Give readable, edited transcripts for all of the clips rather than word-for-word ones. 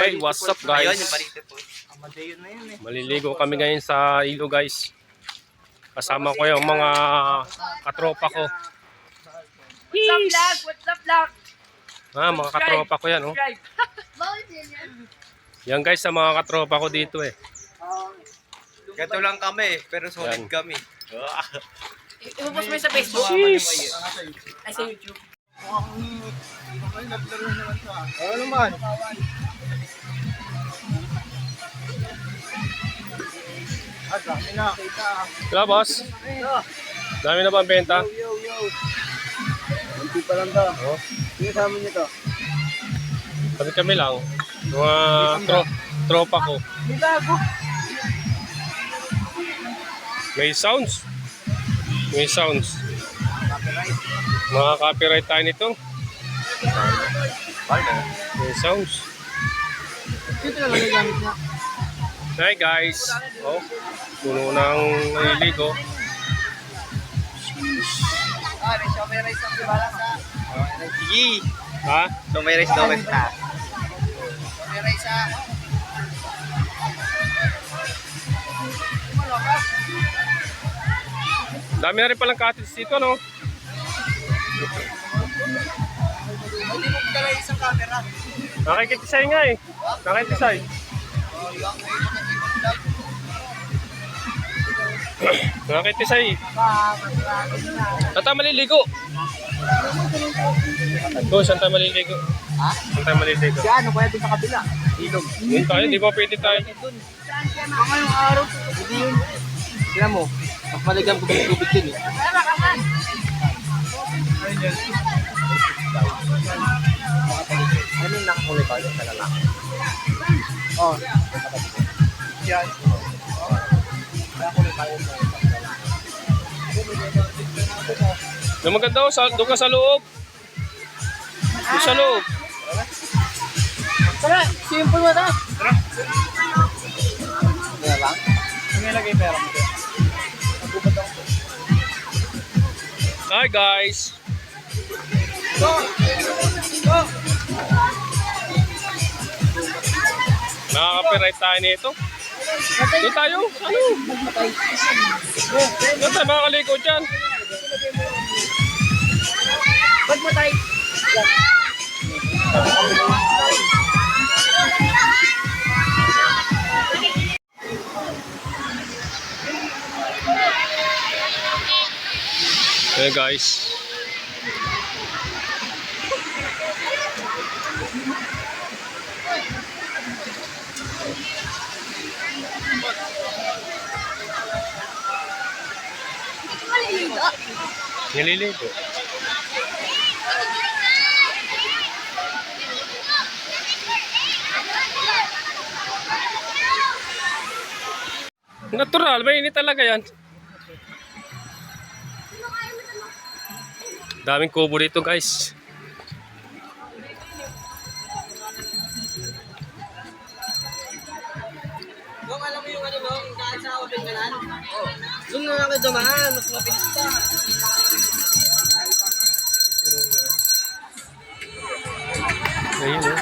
Hey, what's up guys? Ayun, yung balite po. Amadeon na yun eh. Maliligo kami ngayon sa ilo guys. Kasama ko yung mga katropa ko. What's up, vlog? What's up, vlog? Mga katropa ko yan, oh. Yan guys, sa mga katropa ko dito eh. Ganito lang kami, pero solid Yan. kami. Ipopost mo yun sa Facebook. Jeez. Ay, sa YouTube. Ano naman? Dami na kita. Diba boss? Dami na ba ang benta? Yo. Munti pa lang daw. Oh. Sino sa amin nito? Kami lang. Mga tropa ko. May bago. May sounds. May sounds. Mga copyright tayo nito. May sounds. Dito na lang yung gamit niya. Hi guys. Oh, puno ng naliligo. May shomer rice ang dibala sa. Sige. Ha? Shomer rice daw basta. Shomer rice sa. Dami na rin palang cottage dito, no? Hindi mo dala isang camera. Nakikitisay nga eh. Nakikitisay. Nakikitisay. Saan tayo maliligo? Go, saan tayo maliligo? Ha? Saan tayo maliligo? Diyan, ano kaya doon sa kabila? Ilog. Yun tayo, di ba pwede tayo? Ngayong araw, hindi yun. Tignan mo, mas maligam kung tubig din eh. Ano yung nakakulay pa sa lalaki? Oo. Yan. Nakakulay pa yun. Yung maganda oh, doon ka sa loob. Doon sa loob. Tara, simple mo na. Kaya lang? May lagay pera mo. Nagubad ako. Hi guys. Go! Go! Nakaka-copyright tayo nito. Doon tayo. Ano? Doon tayo makakaliko dyan. Ba't mo tayo? Hey guys. Nililigo. Natural, mainit talaga yan. Daming kubo dito guys. Dong, alam mo yung ano dong, kahit sa open ka lang? Oo. Doon na lang ka dumaan, mas mabilis pa. Ayun eh.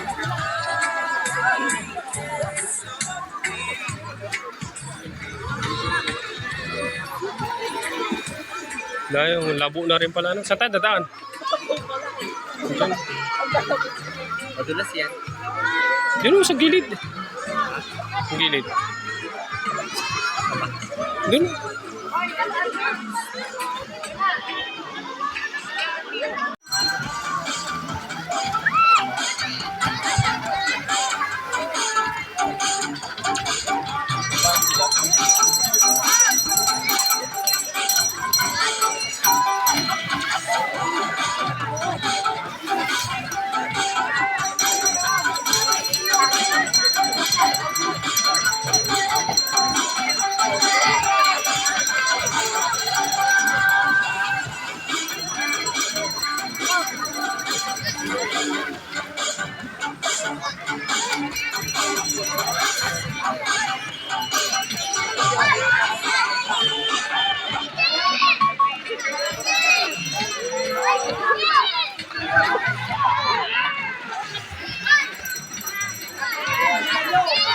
Dahil yung labo na rin pala. Saan tayo dadaan? Madulas yan. Yun sa gilid. Sa gilid. Dun. tayo.